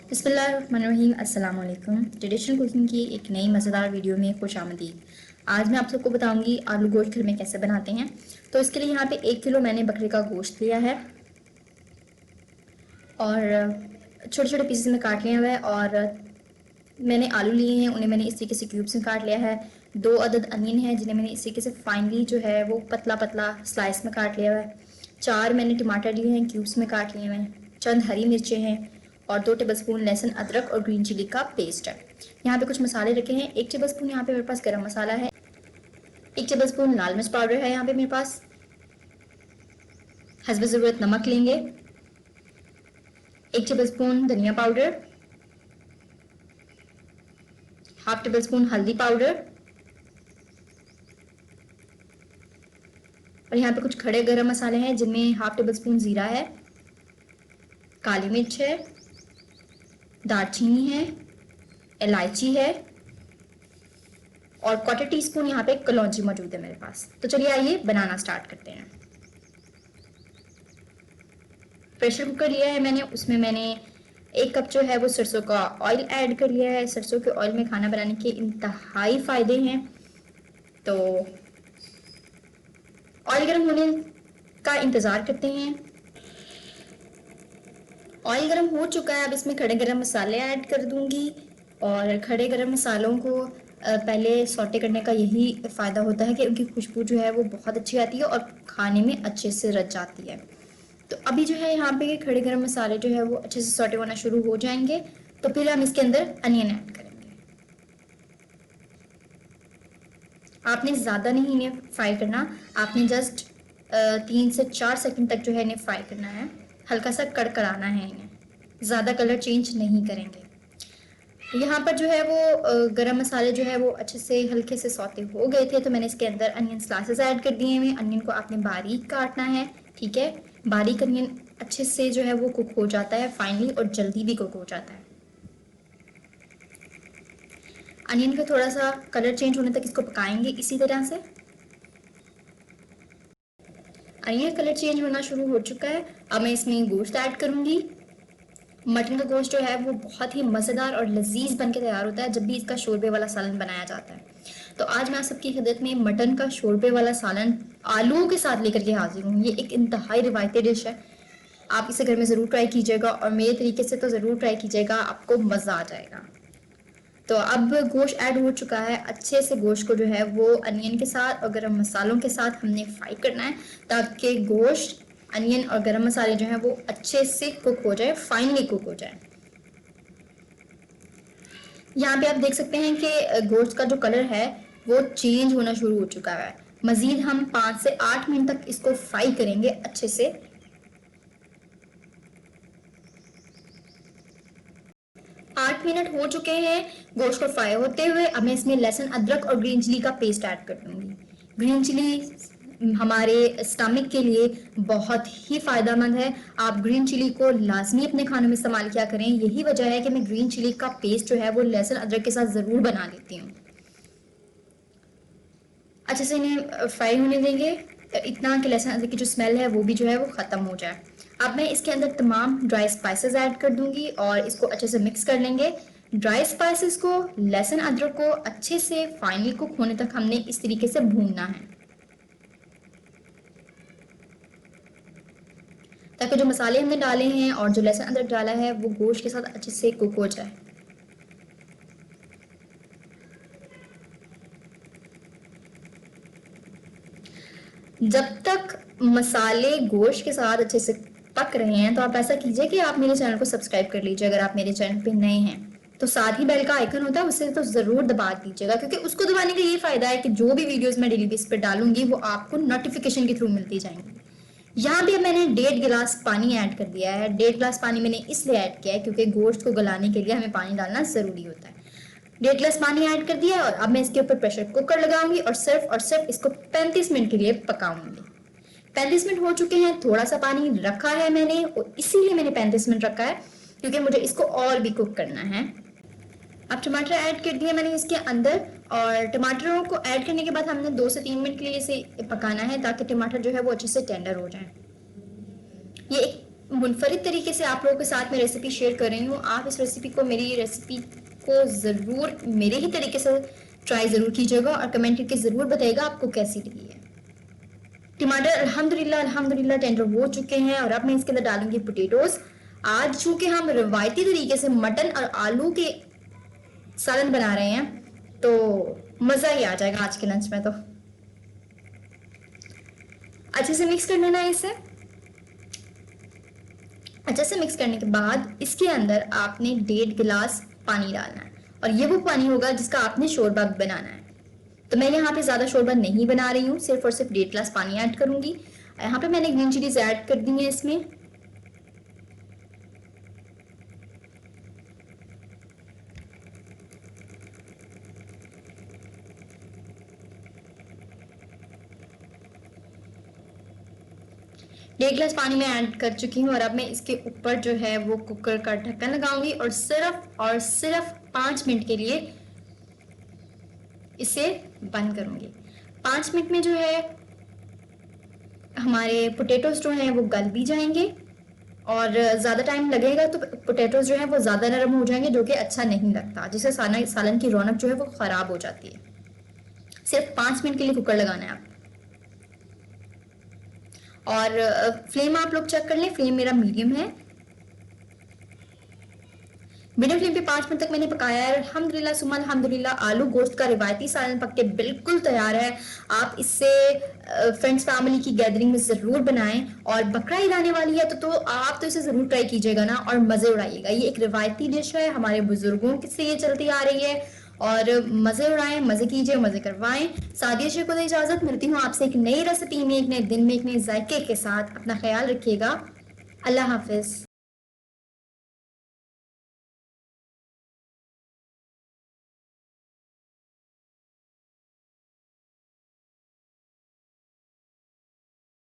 बिस्मिल्लाहिर्रहमानिर्रहीम। अस्सलाम वालेकुम। ट्रेडिशनल कुकिंग की एक नई मज़ेदार वीडियो में खुश आमदीद। आज मैं आप सबको बताऊंगी आलू गोश्त घर में कैसे बनाते हैं। तो इसके लिए यहाँ पे 1 किलो मैंने बकरे का गोश्त लिया है और छोटे छोटे पीसेस में काट लिया हुआ है। और मैंने आलू लिए हैं, उन्हें मैंने इस तरीके से क्यूब्स में काट लिया है। 2 अदद अनियन है जिन्हें मैंने इस तरीके से फाइनली जो है वो पतला पतला स्लाइस में काट लिया हुआ है। 4 मैंने टमाटर लिए हैं, क्यूब्स में काट लिए हुए हैं। चंद हरी मिर्चें हैं और 2 टेबलस्पून लहसुन अदरक और ग्रीन चिली का पेस्ट है। यहाँ पे कुछ मसाले रखे हैं। 1 टेबलस्पून यहाँ पे मेरे पास गरम मसाला है। 1 टेबलस्पून लाल मिर्च पाउडर है यहाँ पे मेरे पास। हस्ब ज़रूरत नमक लेंगे। 1 टेबलस्पून धनिया पाउडर, हाफ टेबल स्पून हल्दी पाउडर और यहाँ पे कुछ खड़े गरम मसाले हैं जिनमें हाफ टेबल स्पून जीरा है, काली मिर्च है, दालचीनी है, इलायची है और 1/4 टीस्पून यहाँ पे कलौंजी मौजूद है मेरे पास। तो चलिए आइए बनाना स्टार्ट करते हैं। प्रेशर कुकर लिया है मैंने, उसमें मैंने 1 कप जो है वो सरसों का ऑयल ऐड कर लिया है। सरसों के ऑयल में खाना बनाने के इंतहाई फायदे हैं। तो ऑयल गर्म होने का इंतज़ार करते हैं। ऑयल गर्म हो चुका है, अब इसमें खड़े गरम मसाले ऐड कर दूंगी। और खड़े गरम मसालों को पहले सौटे करने का यही फ़ायदा होता है कि उनकी खुशबू जो है वो बहुत अच्छी आती है और खाने में अच्छे से रच जाती है। तो अभी जो है यहाँ पे खड़े गरम मसाले जो है वो अच्छे से सौटे होना शुरू हो जाएंगे। तो फिर हम इसके अंदर अनियन ऐड करेंगे। आपने ज़्यादा नहीं इन्हें फ्राई करना, आपने जस्ट 3 से 4 सेकंड तक जो है इन्हें फ्राई करना है। हल्का सा कड़कड़ाना है इन्हें, ज़्यादा कलर चेंज नहीं करेंगे। यहाँ पर जो है वो गरम मसाले जो है वो अच्छे से हल्के से सौते हो गए थे, तो मैंने इसके अंदर अनियन स्लाइसेस ऐड कर दिए हैं। अनियन को आपने बारीक काटना है, ठीक है। बारीक अनियन अच्छे से जो है वो कुक हो जाता है फाइनली, और जल्दी भी कुक हो जाता है। अनियन का थोड़ा सा कलर चेंज होने तक इसको पकाएंगे इसी तरह से। अनियन कलर चेंज होना शुरू हो चुका है, अब मैं इसमें गोश्त ऐड करूँगी। मटन का गोश्त जो है वो बहुत ही मज़ेदार और लजीज बन के तैयार होता है जब भी इसका शोरबे वाला सालन बनाया जाता है। तो आज मैं आप सबकी खिदमत में मटन का शोरबे वाला सालन आलूओं के साथ लेकर के हाजिर हूँ। ये एक इंतहाई रिवायती डिश है, आप इसे घर में ज़रूर ट्राई कीजिएगा और मेरे तरीके से तो ज़रूर ट्राई कीजिएगा, आपको मज़ा आ जाएगा। तो अब गोश्त ऐड हो चुका है। अच्छे से गोश्त को जो है वो अनियन के साथ और गरम मसालों के साथ हमने फ्राई करना है, ताकि गोश्त, अनियन और गरम मसाले जो हैं वो अच्छे से कुक हो जाए, फाइनली कुक हो जाए। यहाँ पे आप देख सकते हैं कि गोश्त का जो कलर है वो चेंज होना शुरू हो चुका है। मज़ीद हम 5 से 8 मिनट तक इसको फ्राई करेंगे अच्छे से। 8 मिनट हो चुके हैं गोश्त को फ्राई होते हुए। अब मैं इसमें लहसुन अदरक और ग्रीन चिली का पेस्ट ऐड कर दूंगी। ग्रीन चिली हमारे स्टमक के लिए बहुत ही फ़ायदेमंद है। आप ग्रीन चिली को लाजमी अपने खानों में इस्तेमाल किया करें। यही वजह है कि मैं ग्रीन चिली का पेस्ट जो है वो लहसुन अदरक के साथ ज़रूर बना लेती हूँ। अच्छे से इन्हें फ्राई होने देंगे, इतना कि लहसुन अदरक की जो स्मेल है वो भी जो है वो ख़त्म हो जाए। अब मैं इसके अंदर तमाम ड्राई स्पाइसेस ऐड कर दूंगी और इसको अच्छे से मिक्स कर लेंगे। ड्राई स्पाइसेस को, लहसुन अदरक को अच्छे से फाइनली कुक होने तक हमने इस तरीके से भूनना है, ताकि जो मसाले हमने डाले हैं और जो लहसुन अदरक डाला है वो गोश्त के साथ अच्छे से कुक हो जाए। जब तक मसाले गोश्त के साथ अच्छे से पक रहे हैं तो आप ऐसा कीजिए कि आप मेरे चैनल को सब्सक्राइब कर लीजिए। अगर आप मेरे चैनल पे नए हैं तो साथ ही बेल का आइकन होता है, उससे तो ज़रूर दबा दीजिएगा, क्योंकि उसको दबाने का ये फ़ायदा है कि जो भी वीडियोस मैं डेली बेस पर डालूंगी वो आपको नोटिफिकेशन के थ्रू मिलती जाएंगी। यहाँ पे मैंने 1.5 गिलास पानी ऐड कर दिया है। 1.5 गिलास पानी मैंने इसलिए ऐड किया है क्योंकि गोश्त को गलाने के लिए हमें पानी डालना ज़रूरी होता है। 1.5 गिलास पानी ऐड कर दिया और अब मैं इसके ऊपर प्रेशर कुकर लगाऊंगी और सिर्फ इसको 35 मिनट के लिए पकाऊंगी। 35 मिनट हो चुके हैं। थोड़ा सा पानी रखा है मैंने और इसीलिए मैंने 35 मिनट रखा है क्योंकि मुझे इसको और भी कुक करना है। अब टमाटर ऐड कर दिए मैंने इसके अंदर, और टमाटरों को ऐड करने के बाद हमने 2 से 3 मिनट के लिए इसे पकाना है ताकि टमाटर जो है वो अच्छे से टेंडर हो जाए। ये एक मुनफरिद तरीके से आप लोगों के साथ मैं रेसिपी शेयर कर रही हूँ। आप इस रेसिपी को, मेरी रेसिपी को ज़रूर मेरे ही तरीके से ट्राई ज़रूर कीजिएगा और कमेंट करके ज़रूर बताइएगा आपको कैसी लगी है। टमाटर अल्हम्दुलिल्लाह टेंडर हो चुके हैं और अब मैं इसके अंदर डालूंगी पोटेटोज। आज चूंकि हम रवायती तरीके से मटन और आलू के सालन बना रहे हैं तो मज़ा ही आ जाएगा आज के लंच में। तो अच्छे से मिक्स कर लेना है इसे। अच्छे से मिक्स करने के बाद इसके अंदर आपने 1.5 गिलास पानी डालना है और ये वो पानी होगा जिसका आपने शोरबा बनाना है। तो मैं यहाँ पे ज़्यादा शोरबा नहीं बना रही हूँ, सिर्फ और सिर्फ 1.5 गिलास पानी ऐड करूँगी। यहाँ पे मैंने ग्रीन चिलीज ऐड कर दी है इसमें। डेढ़ गिलास पानी में ऐड कर चुकी हूँ और अब मैं इसके ऊपर जो है वो कुकर का ढक्कन लगाऊंगी और सिर्फ 5 मिनट के लिए इसे बंद करूंगी। 5 मिनट में जो है हमारे पोटैटोज जो हैं वो गल भी जाएंगे और ज़्यादा टाइम लगेगा तो पोटैटोज जो हैं वो ज़्यादा नरम हो जाएंगे, जो कि अच्छा नहीं लगता, जिससे सालन की रौनक जो है वो ख़राब हो जाती है। सिर्फ 5 मिनट के लिए कुकर लगाना है आप। और फ्लेम आप लोग चेक कर लें, फ्लेम मेरा मीडियम है। मीडियम फ्लेम पे 5 मिनट तक मैंने पकाया है। अल्हम्दुलिल्लाह सुम्मा अल्हम्दुलिल्लाह, आलू गोश्त का रिवायती सालन पक के बिल्कुल तैयार है। आप इससे फ्रेंड्स फैमिली की गैदरिंग में ज़रूर बनाएं। और बकरा ईद आने वाली है तो आप तो इसे ज़रूर ट्राई कीजिएगा ना और मज़े उड़ाइएगा। ये एक रिवायती डिश है, हमारे बुजुर्गों से ये चलती आ रही है और मज़े उड़ाएं, मज़े कीजिए, मज़े करवाएं। सादिया शेख को इजाज़त, मिलती हूँ आपसे एक नई रेसिपी में, एक नए दिन में, एक नए जायके के साथ। अपना ख्याल रखिएगा। अल्लाह हाफिज़।